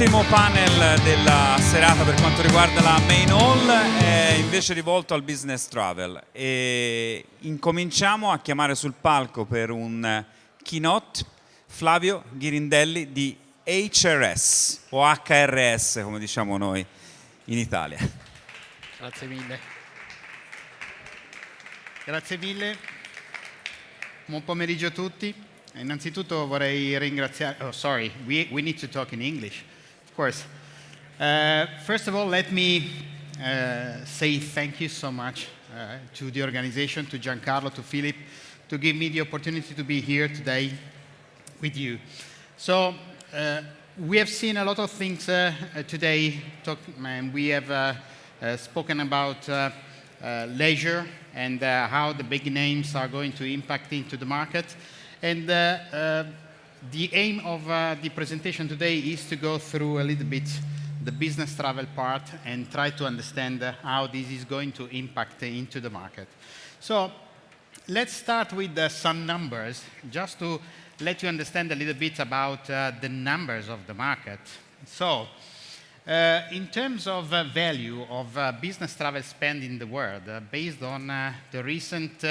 L'ultimo panel della serata per quanto riguarda la main hall è invece rivolto al business travel e incominciamo a chiamare sul palco per un keynote Flavio Ghirindelli di HRS o HRS come diciamo noi in Italia. Grazie mille. Grazie mille. Buon pomeriggio a tutti. Innanzitutto vorrei ringraziare... Oh, sorry, we need to talk in English, of course. First of all, let me say thank you so much to the organization, to Giancarlo, to Philip, to give me the opportunity to be here today with you. So, we have seen a lot of things today, and we have spoken about leisure and how the big names are going to impact into the market. And the aim of the presentation today is to go through a little bit the business travel part and try to understand how this is going to impact into the market. So let's start with some numbers, just to let you understand a little bit about the numbers of the market. So in terms of value of business travel spend in the world, based on the recent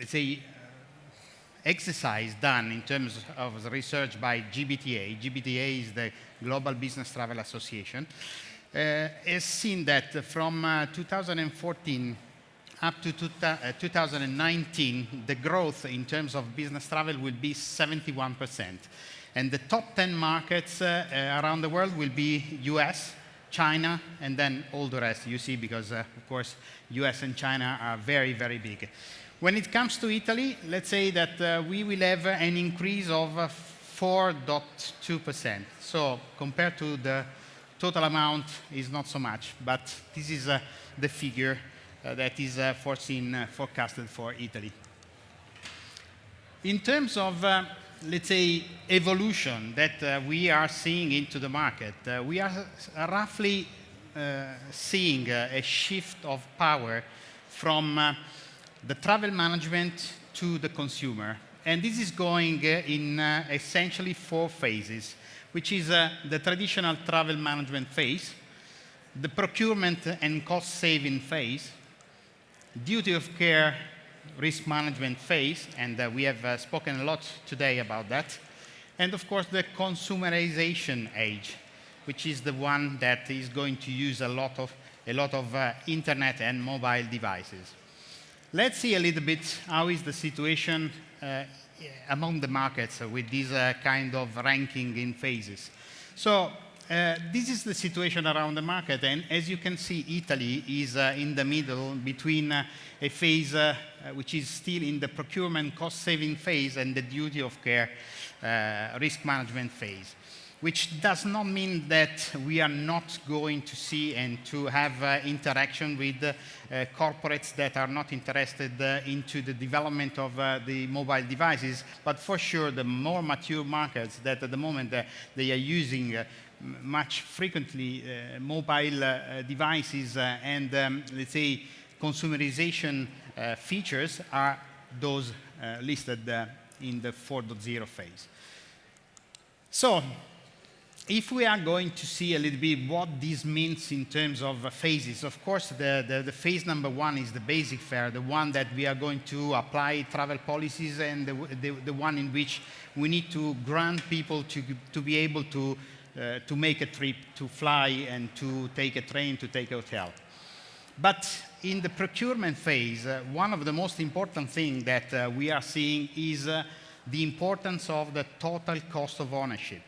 let's say, exercise done in terms of research by GBTA. GBTA is the Global Business Travel Association. Has seen that from 2014 up to 2019, the growth in terms of business travel will be 71%. And the top 10 markets around the world will be US, China, and then all the rest you see because, of course, US and China are very, very big. When it comes to Italy, let's say that we will have an increase of 4.2%. So compared to the total amount is not so much, but this is the figure that is forecasted for Italy. In terms of, let's say, evolution that we are seeing into the market, we are roughly seeing a shift of power from the travel management to the consumer. And this is going in essentially 4 phases, which is the traditional travel management phase, the procurement and cost-saving phase, duty of care risk management phase, and we have spoken a lot today about that, and of course the consumerization age, which is the one that is going to use a lot of internet and mobile devices. Let's see a little bit how is the situation among the markets with this kind of ranking in phases. So this is the situation around the market, and as you can see, Italy is in the middle between a phase which is still in the procurement cost-saving phase and the duty of care risk management phase, which does not mean that we are not going to see and to have interaction with corporates that are not interested into the development of the mobile devices, but for sure the more mature markets that at the moment they are using much frequently mobile devices and let's say consumerization features are those listed in the 4.0 phase. So if we are going to see a little bit what this means in terms of phases, of course, the phase number 1 is the basic fare, the one that we are going to apply travel policies and the one in which we need to grant people to be able to make a trip, to fly and to take a train, to take a hotel. But in the procurement phase, one of the most important things that we are seeing is the importance of the total cost of ownership.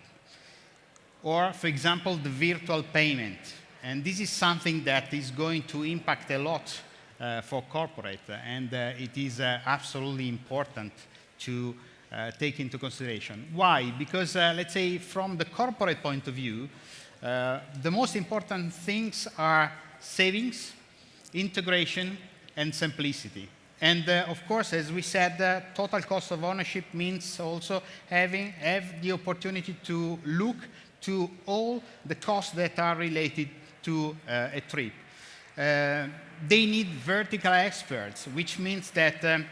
Or, for example, the virtual payment. And this is something that is going to impact a lot for corporate, and it is absolutely important to take into consideration. Why? Because, let's say, from the corporate point of view, the most important things are savings, integration, and simplicity. And of course, as we said, total cost of ownership means also have the opportunity to look to all the costs that are related to a trip. They need vertical experts, which means that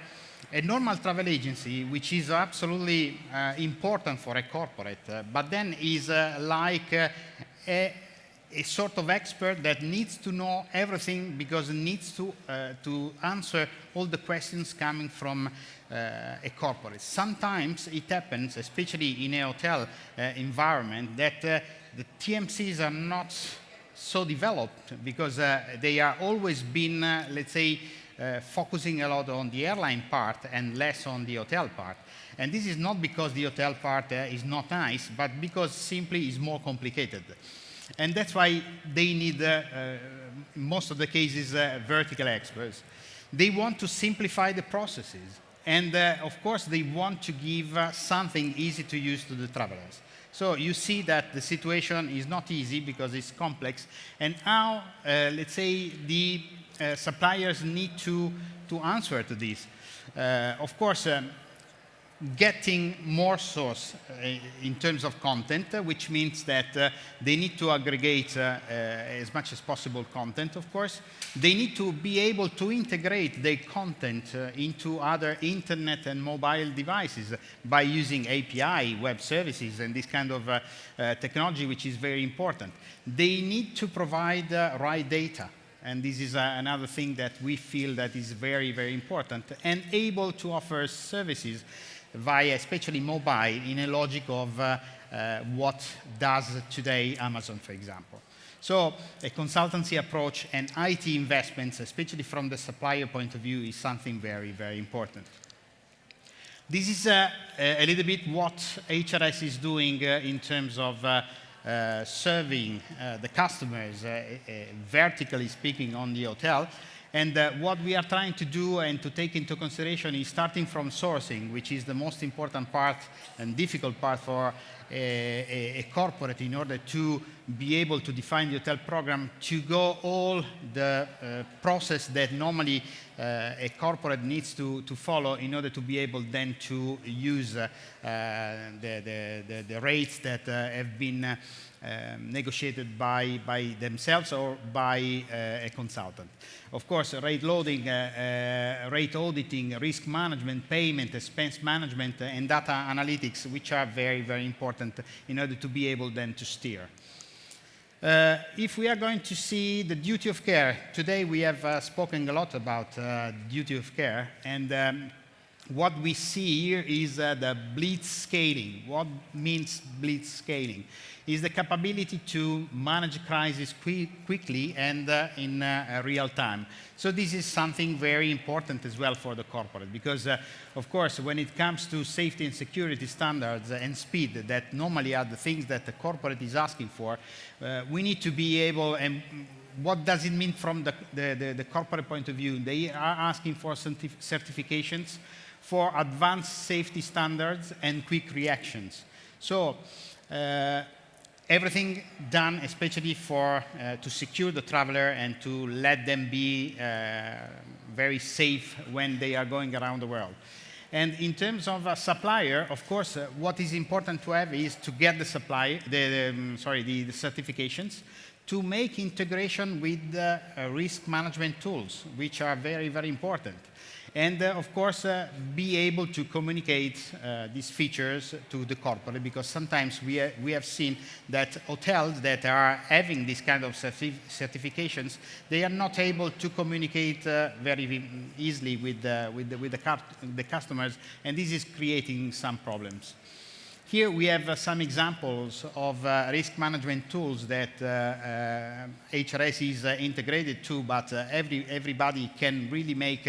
a normal travel agency, which is absolutely important for a corporate, but then is like a sort of expert that needs to know everything because it needs to answer all the questions coming from a corporate. Sometimes it happens, especially in a hotel environment, that the TMCs are not so developed because they are always been, let's say, focusing a lot on the airline part and less on the hotel part. And this is not because the hotel part is not nice, but because simply it's more complicated. And that's why they need, in most of the cases, vertical experts. They want to simplify the processes. And of course, they want to give something easy to use to the travelers. So you see that the situation is not easy because it's complex. And how, let's say, the suppliers need to answer to this. Of course, getting more source in terms of content, which means that they need to aggregate as much as possible content, of course. They need to be able to integrate their content into other internet and mobile devices by using API, web services, and this kind of technology, which is very important. They need to provide right data. And this is another thing that we feel that is very, very important, and able to offer services via, especially mobile, in a logic of what does today Amazon, for example. So a consultancy approach and IT investments, especially from the supplier point of view, is something very, very important. This is a little bit what HRS is doing in terms of serving the customers, vertically speaking, on the hotel. And what we are trying to do and to take into consideration is starting from sourcing, which is the most important part and difficult part for a corporate in order to be able to define the hotel program, to go all the process that normally a corporate needs to follow in order to be able then to use the rates that have been negotiated by themselves or by a consultant. Of course, rate loading, rate auditing, risk management, payment, expense management, and data analytics, which are very, very important in order to be able then to steer. If we are going to see the duty of care, today we have spoken a lot about duty of care, and what we see here is the blitz scaling. What means blitz scaling? Is the capability to manage crisis quickly and in real time. So this is something very important as well for the corporate, because of course when it comes to safety and security standards and speed, that normally are the things that the corporate is asking for, we need to be able, and what does it mean from the corporate point of view? They are asking for certifications for advanced safety standards and quick reactions. So everything done especially for to secure the traveler and to let them be very safe when they are going around the world. And in terms of a supplier, of course, what is important to have is to get the certifications, to make integration with risk management tools, which are very, very important. And of course, be able to communicate these features to the corporate, because sometimes we have seen that hotels that are having this kind of certifications, they are not able to communicate very easily with the customers, and this is creating some problems. Here we have some examples of risk management tools that HRS is integrated to, but everybody can really make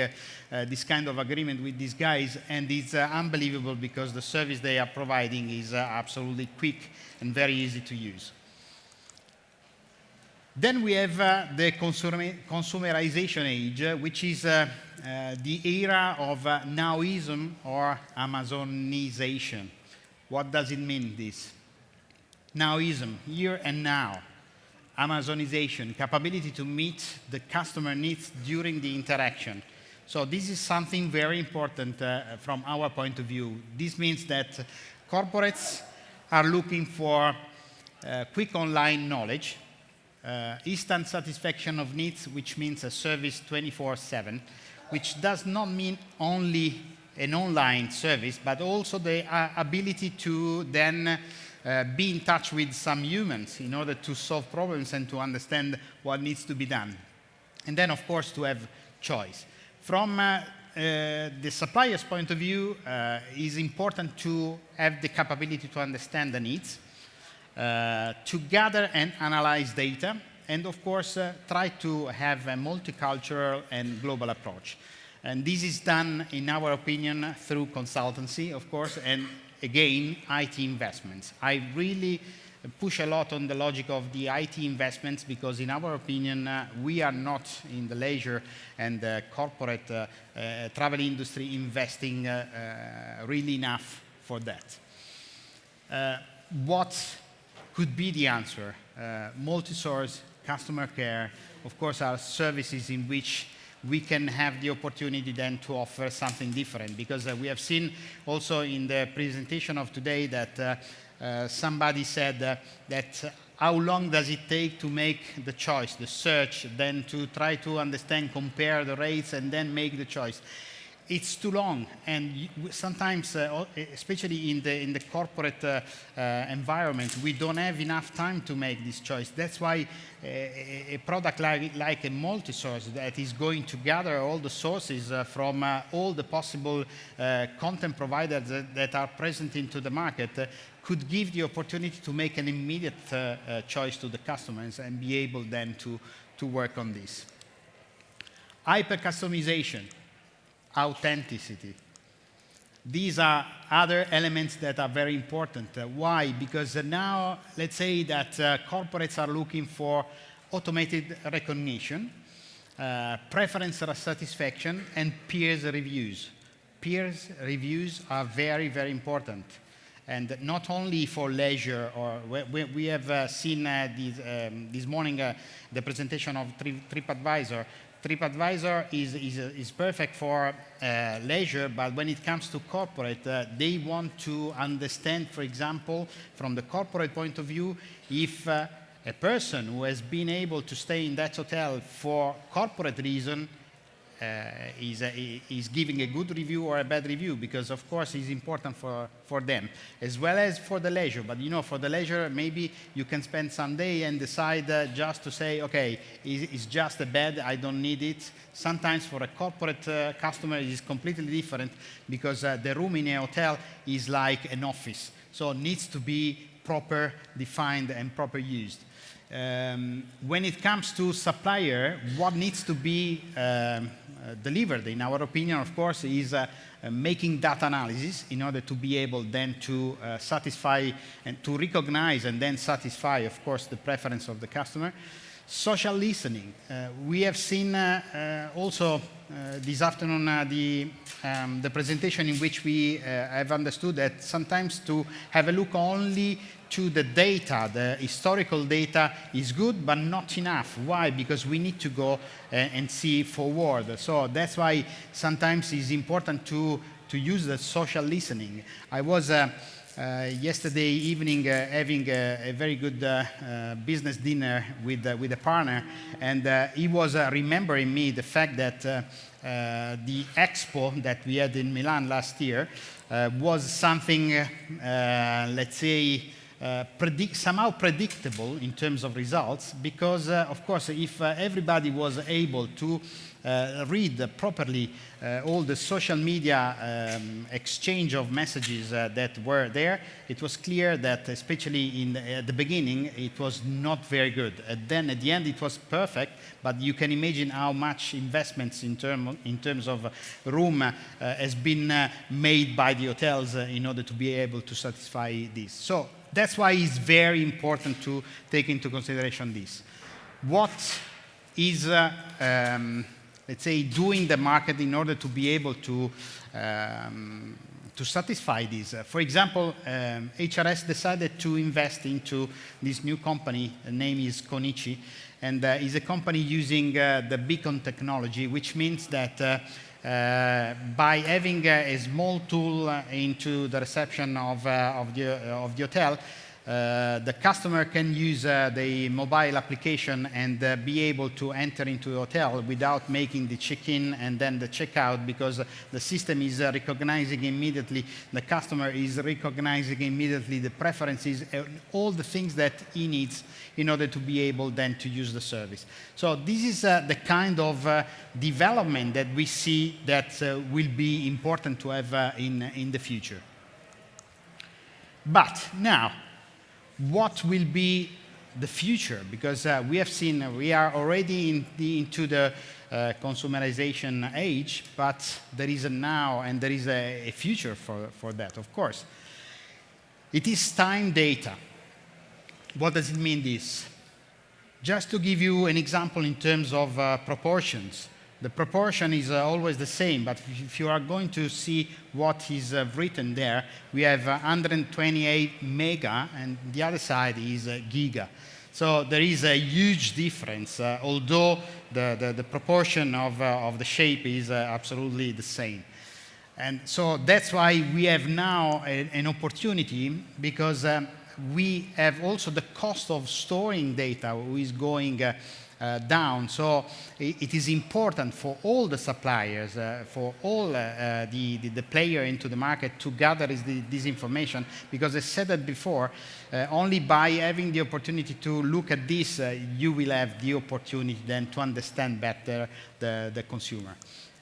this kind of agreement with these guys, and it's unbelievable because the service they are providing is absolutely quick and very easy to use. Then we have the consumerization age, which is the era of nowism or Amazonization. What does it mean, this? Nowism, here and now. Amazonization, capability to meet the customer needs during the interaction. So this is something very important from our point of view. This means that corporates are looking for quick online knowledge, instant satisfaction of needs, which means a service 24/7, which does not mean only an online service, but also the ability to then be in touch with some humans in order to solve problems and to understand what needs to be done. And then, of course, to have choice. From the supplier's point of view, it's important to have the capability to understand the needs, to gather and analyze data, and of course, try to have a multicultural and global approach. And this is done, in our opinion, through consultancy, of course, and again, IT investments. I really push a lot on the logic of the IT investments because, in our opinion, we are not in the leisure and corporate travel industry investing really enough for that. What could be the answer? Multi-source, customer care, of course, are services in which we can have the opportunity then to offer something different, because we have seen also in the presentation of today that somebody said that how long does it take to make the choice, the search, then to try to understand, compare the rates, and then make the choice. It's too long, and sometimes, especially in the corporate environment, we don't have enough time to make this choice. That's why a product like a multi-source that is going to gather all the sources from all the possible content providers that are present into the market could give the opportunity to make an immediate choice to the customers and be able then to work on this. Hyper-customization. Authenticity. These are other elements that are very important. Why? Because now, let's say that corporates are looking for automated recognition, preference satisfaction, and peers reviews. Peers reviews are very, very important. And not only for leisure, or we have seen this morning the presentation of TripAdvisor. TripAdvisor is perfect for leisure, but when it comes to corporate, they want to understand, for example, from the corporate point of view, if a person who has been able to stay in that hotel for corporate reason is giving a good review or a bad review, because of course it's important for them, as well as for the leisure. But for the leisure, maybe you can spend some day and decide just to say, okay, it's just a bed, I don't need it. Sometimes for a corporate customer, it is completely different, because the room in a hotel is like an office, so it needs to be proper defined and proper used. When it comes to supplier, what needs to be delivered, in our opinion, of course, is making data analysis in order to be able then to satisfy and to recognize and then satisfy, of course, the preference of the customer. Social listening. We have seen also this afternoon the presentation in which we have understood that sometimes to have a look only to the data, the historical data, is good, but not enough. Why? Because we need to go and see forward. So that's why sometimes it's important to use the social listening. I was yesterday evening having a very good business dinner with a partner, and he was remembering me the fact that the expo that we had in Milan last year was something, let's say, somehow predictable in terms of results, because of course if everybody was able to read properly all the social media exchange of messages that were there, it was clear that especially at the beginning it was not very good. And then at the end it was perfect, but you can imagine how much investments in terms of room has been made by the hotels in order to be able to satisfy this. So that's why it's very important to take into consideration this. What is, let's say, doing the market in order to be able to satisfy this? For example, HRS decided to invest into this new company. The name is Konichi, and is a company using the beacon technology, which means that by having a small tool into the reception of the hotel, The customer can use the mobile application and be able to enter into a hotel without making the check-in and then the check-out, because the system is recognizing immediately, the customer is recognizing immediately the preferences and all the things that he needs in order to be able then to use the service. So this is the kind of development that we see that will be important to have in the future. But now, what will be the future? Because we have seen we are already into the consumerization age, but there is a now and there is a future for that, of course. It is time data. What does it mean, this? Just to give you an example in terms of proportions. The proportion is always the same, but if you are going to see what is written there, we have 128 mega, and the other side is giga. So there is a huge difference, although the proportion of the shape is absolutely the same. And so that's why we have now an opportunity, because we have also the cost of storing data who is going down. So it is important for all the suppliers, for all the player into the market to gather this information, because I said that before, only by having the opportunity to look at this, you will have the opportunity then to understand better the consumer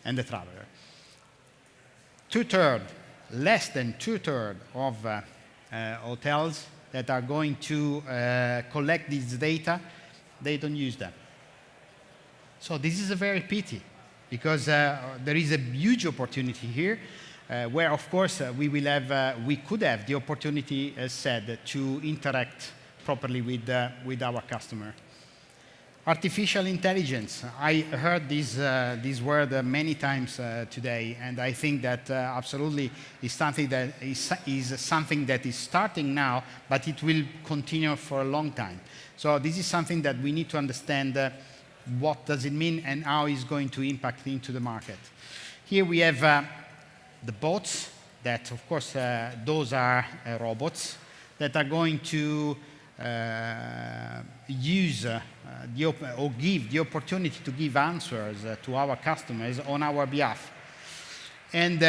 and the traveler. Less than two-thirds of hotels that are going to collect this data, they don't use them. So this is a very pity, because there is a huge opportunity here, where of course we could have the opportunity, as said, to interact properly with our customer. Artificial intelligence. I heard this word many times today, and I think that absolutely is something that is starting now, but it will continue for a long time. So this is something that we need to understand. What does it mean and how it's going to impact into the market. Here we have the bots that, of course, those are robots that are going to use or give the opportunity to give answers to our customers on our behalf. And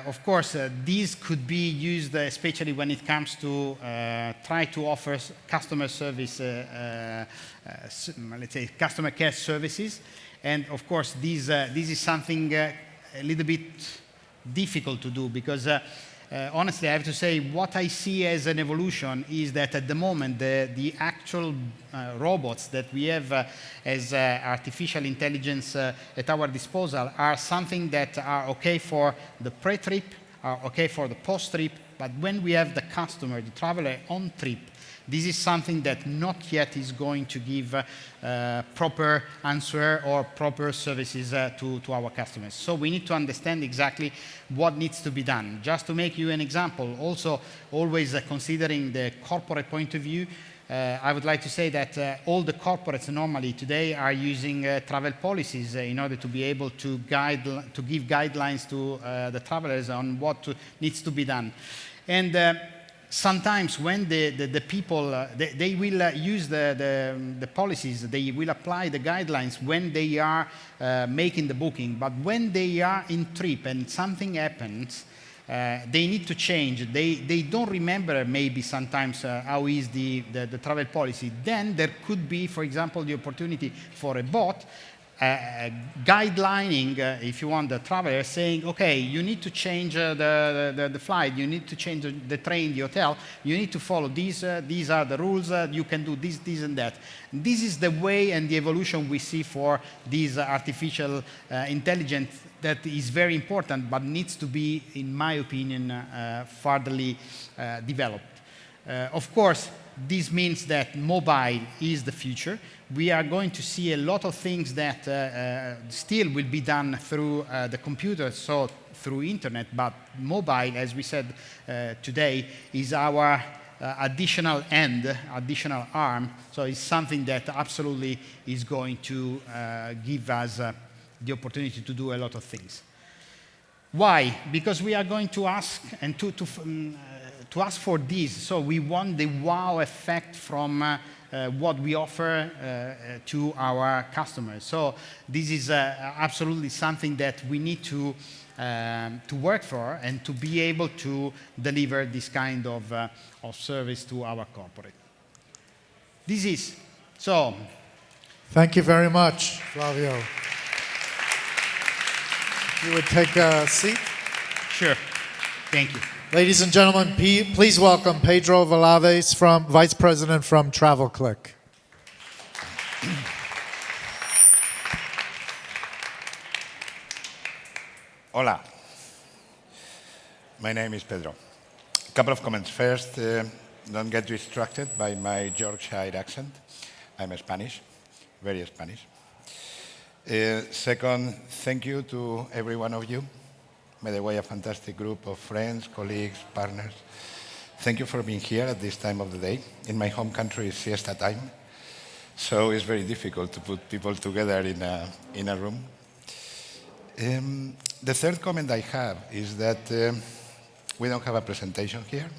of course, these could be used especially when it comes to try to offer customer service, let's say customer care services. And of course, this is something a little bit difficult to do, because honestly, I have to say, what I see as an evolution is that at the moment, the actual robots that we have as artificial intelligence at our disposal are something that are okay for the pre-trip, are okay for the post-trip, but when we have the customer, the traveler on trip, this is something that not yet is going to give proper answer or proper services to our customers. So we need to understand exactly what needs to be done. Just to make you an example, also always considering the corporate point of view, I would like to say that all the corporates normally today are using travel policies in order to be able to give guidelines to the travelers on what needs to be done. And sometimes when the people, they will use the policies, they will apply the guidelines when they are making the booking. But when they are in trip and something happens, they need to change. They don't remember maybe sometimes how is the travel policy. Then there could be, for example, the opportunity for a bot guidelining, if you want, the traveler, saying, okay, you need to change the flight, you need to change the train, the hotel, you need to follow these are the rules, you can do this, and that. This is the way and the evolution we see for this artificial intelligence that is very important, but needs to be, in my opinion, furtherly developed. Of course, this means that mobile is the future. We are going to see a lot of things that still will be done through the computer, so through internet, but mobile, as we said today, is our additional arm, so it's something that absolutely is going to give us the opportunity to do a lot of things. Why? Because we are going to ask and to ask for this. So we want the wow effect from what we offer to our customers. So this is absolutely something that we need to work for and to be able to deliver this kind of service to our corporate. This is so. Thank you very much, Flavio. You would take a seat? Sure. Thank you. Ladies and gentlemen, please welcome Pedro Valaves, Vice President from TravelClick. Hola. My name is Pedro. A couple of comments. First, don't get distracted by my Yorkshire accent. I'm Spanish, very Spanish. Second, thank you to every one of you. By the way, a fantastic group of friends, colleagues, partners. Thank you for being here at this time of the day. In my home country, it's siesta time, so it's very difficult to put people together in a room. The third comment I have is that we don't have a presentation here,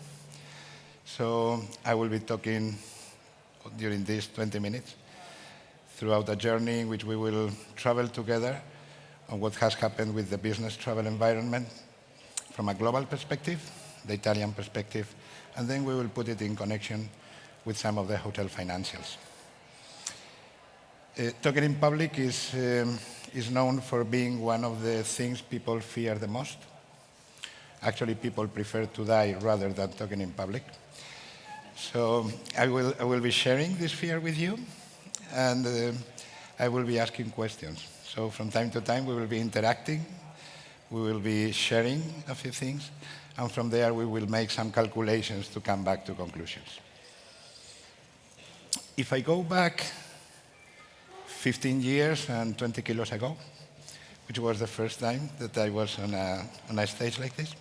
so I will be talking during these 20 minutes throughout a journey in which we will travel together on what has happened with the business travel environment from a global perspective, the Italian perspective, and then we will put it in connection with some of the hotel financials. Talking in public is known for being one of the things people fear the most. Actually, people prefer to die rather than talking in public. So I will be sharing this fear with you, and I will be asking questions. So from time to time, we will be interacting, we will be sharing a few things, and from there, we will make some calculations to come back to conclusions. If I go back 15 years and 20 kilos ago, which was the first time that I was on a stage like this,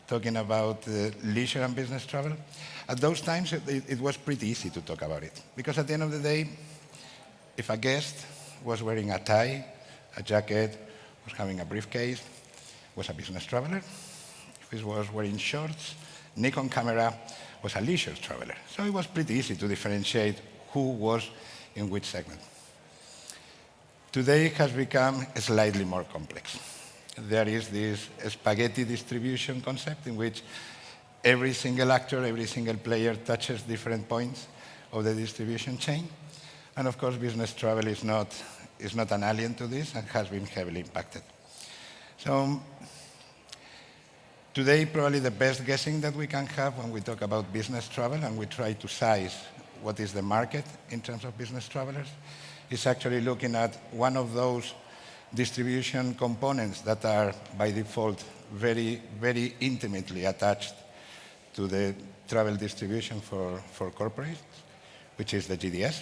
talking about leisure and business travel, at those times, it was pretty easy to talk about it. Because at the end of the day, if a guest was wearing a tie, a jacket, was having a briefcase, was a business traveler. If he was wearing shorts, Nikon camera, was a leisure traveler. So it was pretty easy to differentiate who was in which segment. Today it has become slightly more complex. There is this spaghetti distribution concept in which every single actor, every single player touches different points of the distribution chain. And of course, business travel is not an alien to this and has been heavily impacted. So today, probably the best guessing that we can have when we talk about business travel and we try to size what is the market in terms of business travelers is actually looking at one of those distribution components that are by default very, very intimately attached to the travel distribution for corporates, which is the GDS.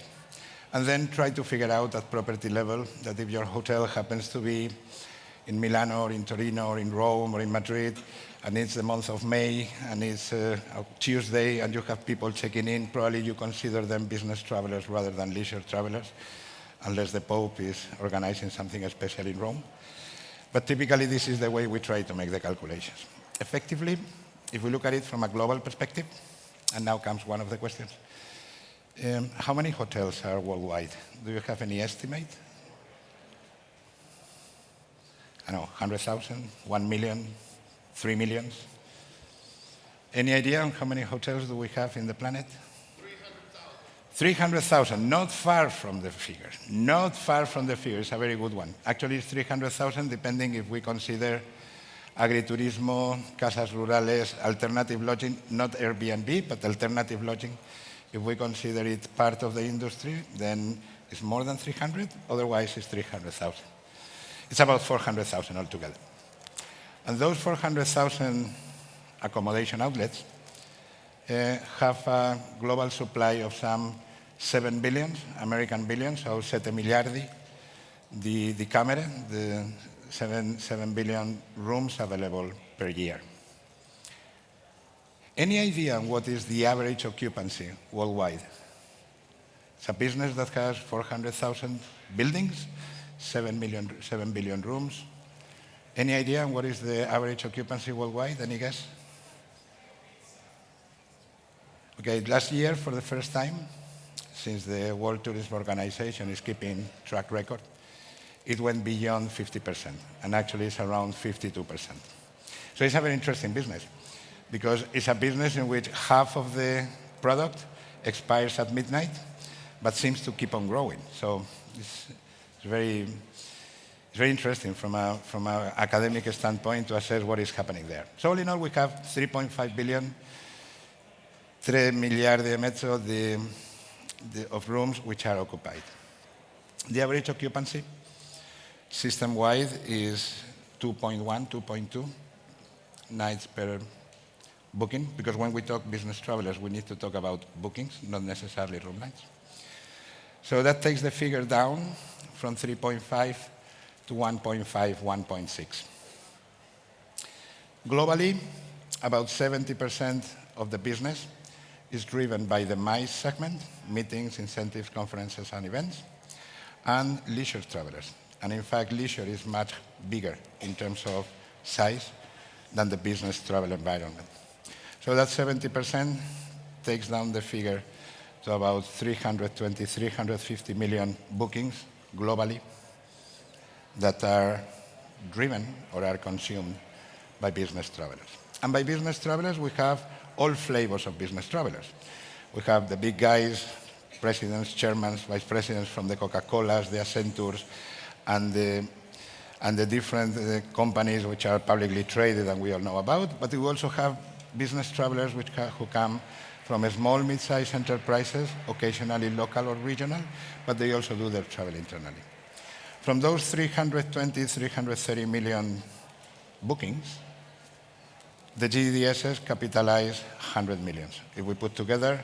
And then try to figure out at property level that if your hotel happens to be in Milano or in Torino or in Rome or in Madrid, and it's the month of May, and it's a Tuesday, and you have people checking in, probably you consider them business travelers rather than leisure travelers, unless the Pope is organizing something special in Rome. But typically, this is the way we try to make the calculations. Effectively, if we look at it from a global perspective, and now comes one of the questions, how many hotels are worldwide? Do you have any estimate? I don't know, 100,000, 1 million, 3 million? Any idea on how many hotels do we have in the planet? 300,000, not far from the figure. Not far from the figure, it's a very good one. Actually, it's 300,000 depending if we consider agriturismo, casas rurales, alternative lodging, not Airbnb, but alternative lodging. If we consider it part of the industry, then it's more than 300, otherwise it's 300,000. It's about 400,000 altogether. And those 400,000 accommodation outlets have a global supply of some 7 billion, American billions, so 7 miliardi di camere, the 7 billion rooms available per year. Any idea on what is the average occupancy worldwide? It's a business that has 400,000 buildings, 7 billion rooms. Any idea on what is the average occupancy worldwide? Any guess? Okay, last year, for the first time, since the World Tourism Organization is keeping track record, it went beyond 50%, and actually it's around 52%. So it's a very interesting business, because it's a business in which half of the product expires at midnight, but seems to keep on growing. So it's very interesting from an academic standpoint to assess what is happening there. So all in all, we have 3.5 billion, 3 miliardi e mezzo of rooms which are occupied. The average occupancy system-wide is 2.1, 2.2 nights per booking, because when we talk business travelers, we need to talk about bookings, not necessarily room nights. So that takes the figure down from 3.5 to 1.5, 1.6. Globally, about 70% of the business is driven by the MICE segment, meetings, incentives, conferences, and events, and leisure travelers. And in fact, leisure is much bigger in terms of size than the business travel environment. So that 70% takes down the figure to about 320, 350 million bookings globally that are driven or are consumed by business travelers. And by business travelers, we have all flavors of business travelers. We have the big guys, presidents, chairmen, vice presidents from the Coca-Colas, the Accentures, and the different companies which are publicly traded and we all know about. But we also have business travelers who come from small, mid-sized enterprises, occasionally local or regional, but they also do their travel internally. From those 320, 330 million bookings, the GDSs capitalize 100 millions. If we put together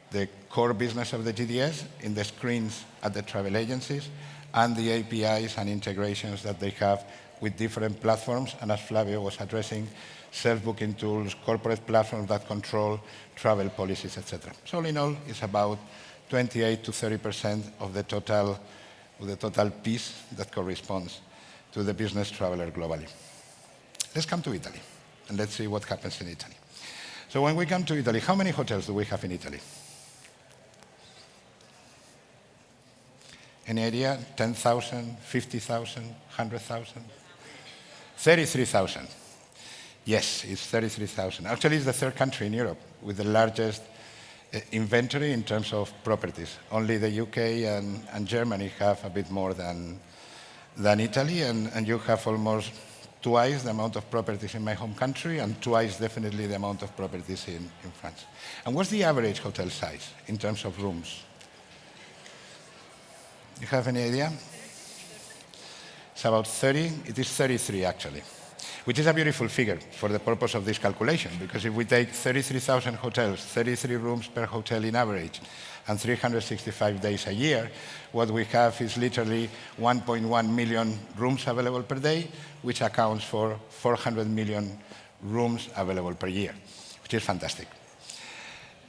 the core business of the GDS in the screens at the travel agencies and the APIs and integrations that they have with different platforms, and as Flavio was addressing, self-booking tools, corporate platforms that control travel policies, etc. So all in all, it's about 28 to 30% of the total piece that corresponds to the business traveler globally. Let's come to Italy, and let's see what happens in Italy. So when we come to Italy, how many hotels do we have in Italy? Any idea? 10,000, 50,000, 100,000? 33,000. Yes, it's 33,000. Actually, it's the third country in Europe with the largest inventory in terms of properties. Only the UK and Germany have a bit more than Italy, and you have almost twice the amount of properties in my home country and twice definitely the amount of properties in France. And what's the average hotel size in terms of rooms? You have any idea? It's about 30. It is 33 actually, which is a beautiful figure for the purpose of this calculation, because if we take 33,000 hotels, 33 rooms per hotel in average, and 365 days a year, what we have is literally 1.1 million rooms available per day, which accounts for 400 million rooms available per year, which is fantastic.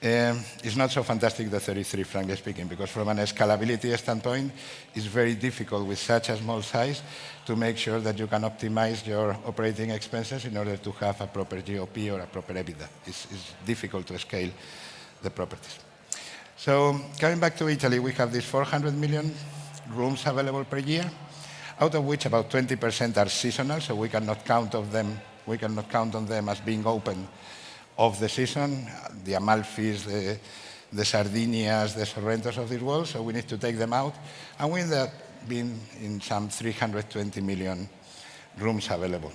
It's not so fantastic, the 33, frankly speaking, because from an scalability standpoint, it's very difficult with such a small size to make sure that you can optimize your operating expenses in order to have a proper GOP or a proper EBITDA. It's difficult to scale the properties. So coming back to Italy, we have these 400 million rooms available per year, out of which about 20% are seasonal, so we cannot count on them as being open of the season, the Amalfis, the Sardinias, the Sorrentos of this world, so we need to take them out, and we end up being in some 320 million rooms available.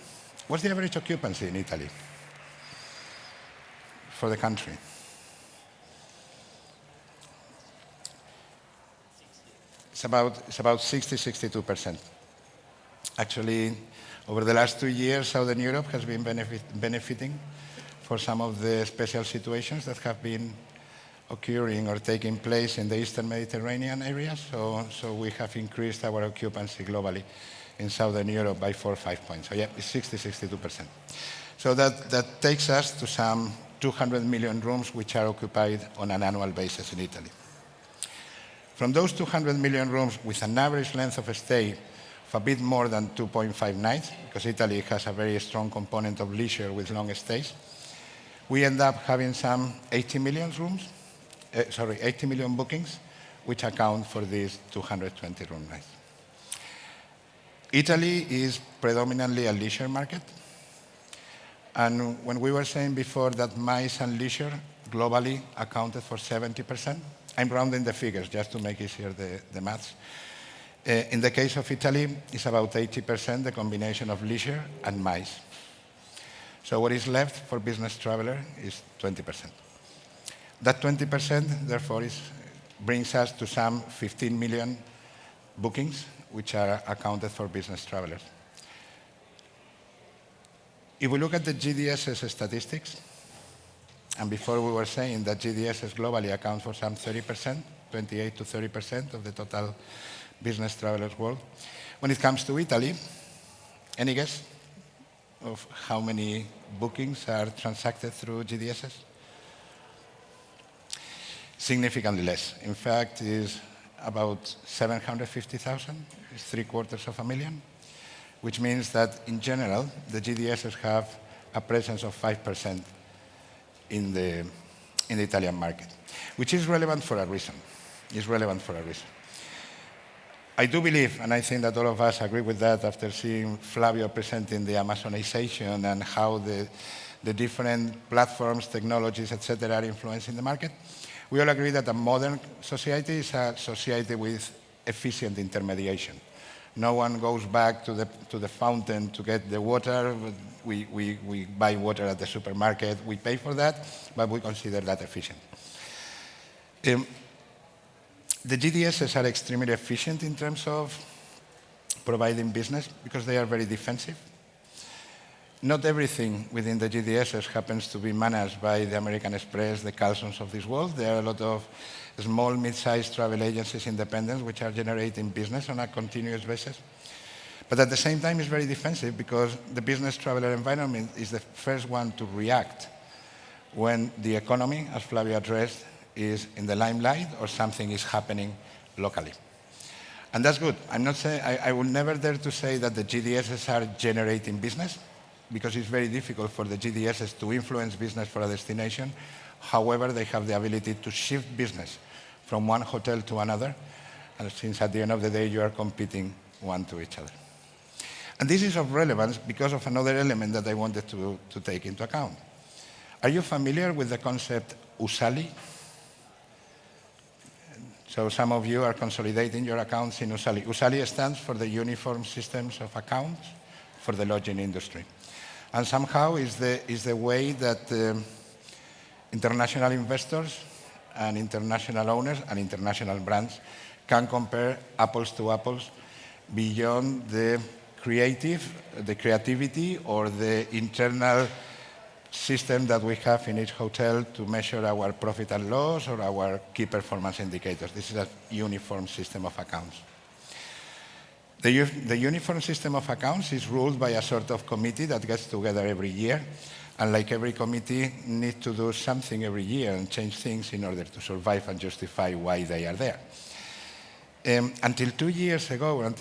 What's the average occupancy in Italy for the country? It's about 60, 62%. Actually, over the last 2 years, Southern Europe has been benefiting for some of the special situations that have been occurring or taking place in the Eastern Mediterranean area. So we have increased our occupancy globally in Southern Europe by 4 or 5 points. So yeah, it's 60, 62%. So that takes us to some 200 million rooms which are occupied on an annual basis in Italy. From those 200 million rooms with an average length of stay of a bit more than 2.5 nights, because Italy has a very strong component of leisure with long stays, We end up having some 80 million 80 million bookings, which account for these 220 room nights. Italy is predominantly a leisure market. And when we were saying before that MICE and leisure globally accounted for 70%, I'm rounding the figures just to make easier the maths. In the case of Italy, it's about 80%, the combination of leisure and MICE. So what is left for business traveler is 20%. That 20%, therefore, brings us to some 15 million bookings, which are accounted for business travelers. If we look at the GDS's statistics, and before we were saying that GDSs globally account for some 30%, 28 to 30% of the total business travelers world. When it comes to Italy, any guess of how many bookings are transacted through GDSs? Significantly less. In fact, it's about 750,000, it's 750,000, which means that in general, the GDSs have a presence of 5% in the Italian market, which is relevant for a reason. It's relevant for a reason. I do believe, and I think that all of us agree with that after seeing Flavio presenting the Amazonization and how the different platforms, technologies, etc., are influencing the market. We all agree that a modern society is a society with efficient intermediation. No one goes back to the fountain to get the water. We buy water at the supermarket. We pay for that, but we consider that efficient. The GDSs are extremely efficient in terms of providing business because they are very defensive. Not everything within the GDSs happens to be managed by the American Express, the Carlsons of this world. There are a lot of small, mid-sized travel agencies, independents, which are generating business on a continuous basis. But at the same time, it's very defensive because the business traveler environment is the first one to react when the economy, as Flavio addressed, is in the limelight or something is happening locally. And that's good. I'm not saying, I will never dare to say that the GDSs are generating business, because it's very difficult for the GDSs to influence business for a destination. However, they have the ability to shift business from one hotel to another, and since at the end of the day, you are competing one to each other. And this is of relevance because of another element that I wanted to take into account. Are you familiar with the concept USALI? So some of you are consolidating your accounts in USALI. USALI stands for the Uniform Systems of Accounts for the Lodging Industry. And somehow is the way that international investors and international owners and international brands can compare apples to apples beyond the creativity or the internal system that we have in each hotel to measure our profit and loss or our key performance indicators. This is a uniform system of accounts. The uniform system of accounts is ruled by a sort of committee that gets together every year, and like every committee, needs to do something every year and change things in order to survive and justify why they are there. Until 2 years ago,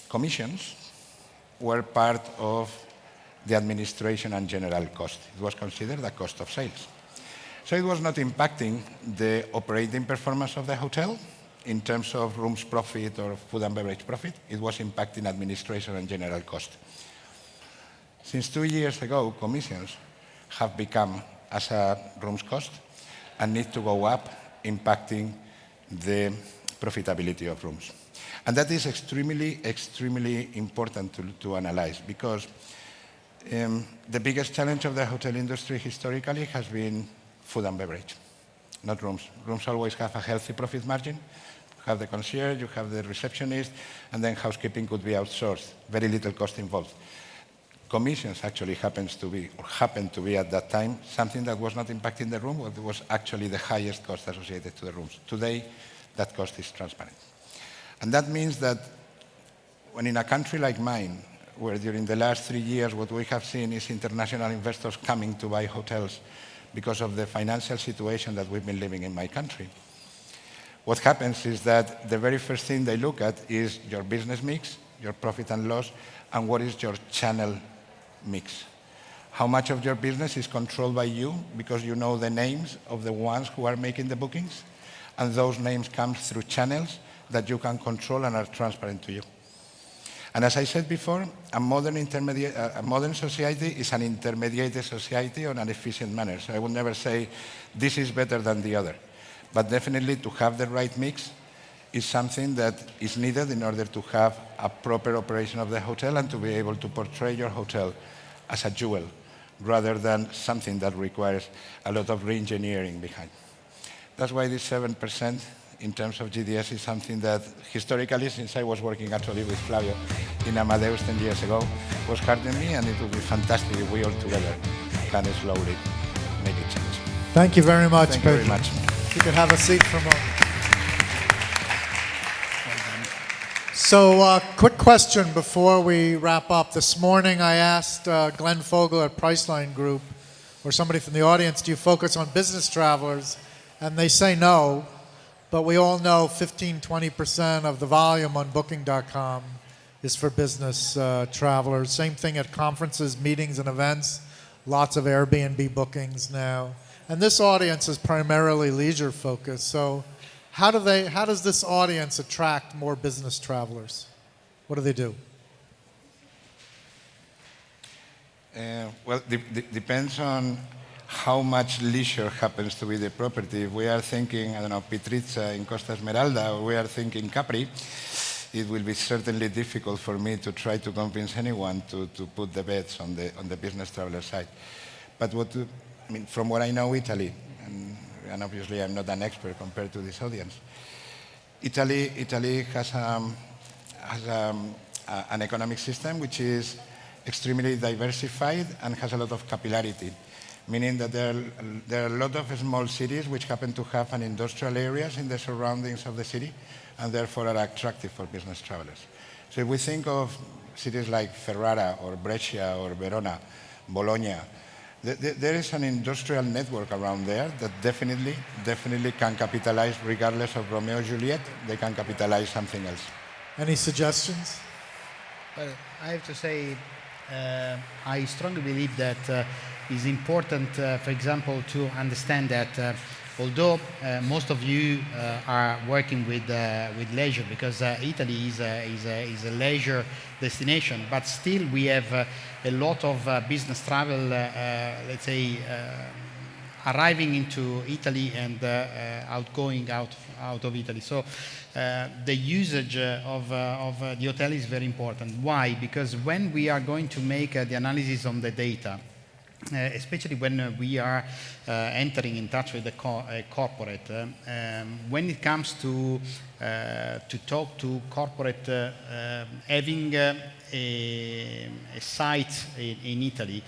commissions were part of the administration and general cost. It was considered a cost of sales. So it was not impacting the operating performance of the hotel in terms of rooms profit or food and beverage profit. It was impacting administration and general cost. Since 2 years ago, commissions have become as a rooms cost and need to go up, impacting the profitability of rooms. And that is extremely, extremely important to analyze because the biggest challenge of the hotel industry historically has been food and beverage, not rooms. Rooms always have a healthy profit margin. You have the concierge, you have the receptionist, and then housekeeping could be outsourced. Very little cost involved. Commissions actually happened to be at that time something that was not impacting the room, but was actually the highest cost associated to the rooms. Today, that cost is transparent. And that means that when in a country like mine, where during the last 3 years what we have seen is international investors coming to buy hotels because of the financial situation that we've been living in my country, what happens is that the very first thing they look at is your business mix, your profit and loss, and what is your channel mix. how much of your business is controlled by you because you know the names of the ones who are making the bookings, and those names come through channels that you can control and are transparent to you. And as I said before, a modern society is an intermediated society on an efficient manner. So I would never say this is better than the other. But definitely to have the right mix is something that is needed in order to have a proper operation of the hotel and to be able to portray your hotel as a jewel rather than something that requires a lot of re-engineering behind. That's why this 7% in terms of GDS is something that historically, since I was working actually with Flavio in Amadeus 10 years ago, was hurting me, and it would be fantastic if we all together can slowly make it change. Thank you very much, Thank you Pedro. very much. You can have a seat for a moment. So, quick question before we wrap up. This morning I asked Glenn Fogel at Priceline Group, or somebody from the audience, do you focus on business travelers? And they say no, but we all know 15-20% of the volume on Booking.com is for business travelers. Same thing at conferences, meetings, and events. Lots of Airbnb bookings now. And this audience is primarily leisure focused. So how does this audience attract more business travelers? What do they do? Well, depends on how much leisure happens to be the property. If we are thinking, I don't know, Pitrizza in Costa Smeralda, or we are thinking Capri, it will be certainly difficult for me to try to convince anyone to put the bets on the business traveler side. But from what I know, Italy, and obviously I'm not an expert compared to this audience, Italy has an economic system which is extremely diversified and has a lot of capillarity, meaning that there are a lot of small cities which happen to have an industrial areas in the surroundings of the city and therefore are attractive for business travelers. So if we think of cities like Ferrara or Brescia or Verona, Bologna, there is an industrial network around there that definitely can capitalize, regardless of Romeo and Juliet, they can capitalize something else. Any suggestions? Well, I have to say, I strongly believe that it's important, for example, to understand that although most of you are working with leisure, because Italy is a leisure destination, but still we have a lot of business travel, let's say, arriving into Italy and outgoing out of Italy. So the usage of the hotel is very important. Why? Because when we are going to make the analysis on the data, especially when we are entering in touch with the corporate, when it comes to talk to corporate having a site in Italy,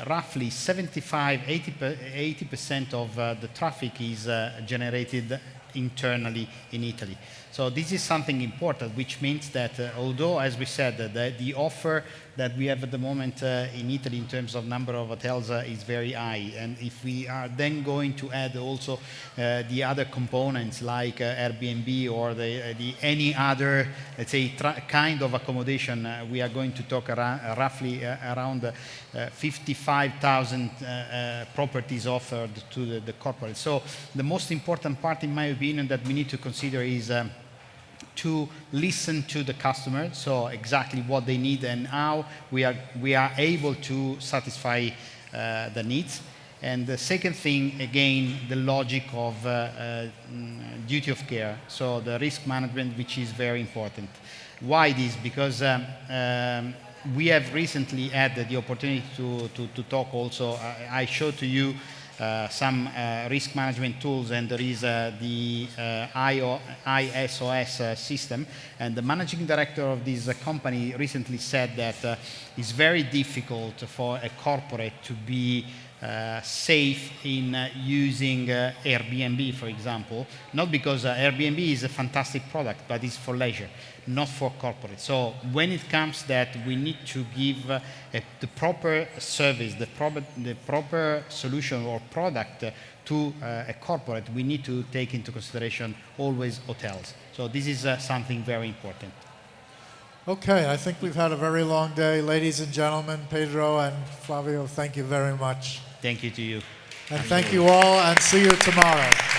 roughly 75-80% of the traffic is generated internally in Italy. So this is something important, which means that although, as we said, the offer that we have at the moment in Italy in terms of number of hotels is very high, and if we are then going to add also the other components like Airbnb or the any other, let's say, kind of accommodation, we are going to talk roughly around 55,000 properties offered to the corporate. So the most important part, in my opinion, that we need to consider is to listen to the customer, so exactly what they need and how we are able to satisfy the needs. And the second thing, again, the logic of duty of care, so the risk management, which is very important. Why this? Because we have recently had the opportunity to talk also. I showed to you some risk management tools, and there is the ISOS system, and the managing director of this company recently said that it's very difficult for a corporate to be safe in using Airbnb, for example, not because Airbnb is a fantastic product, but it's for leisure, not for corporate. So when it comes that we need to give the proper service, the proper solution or product to a corporate, we need to take into consideration always hotels. So this is something very important. Okay, I think we've had a very long day. Ladies and gentlemen, Pedro and Flavio, thank you very much. Thank you to you. And thank you all, and see you tomorrow.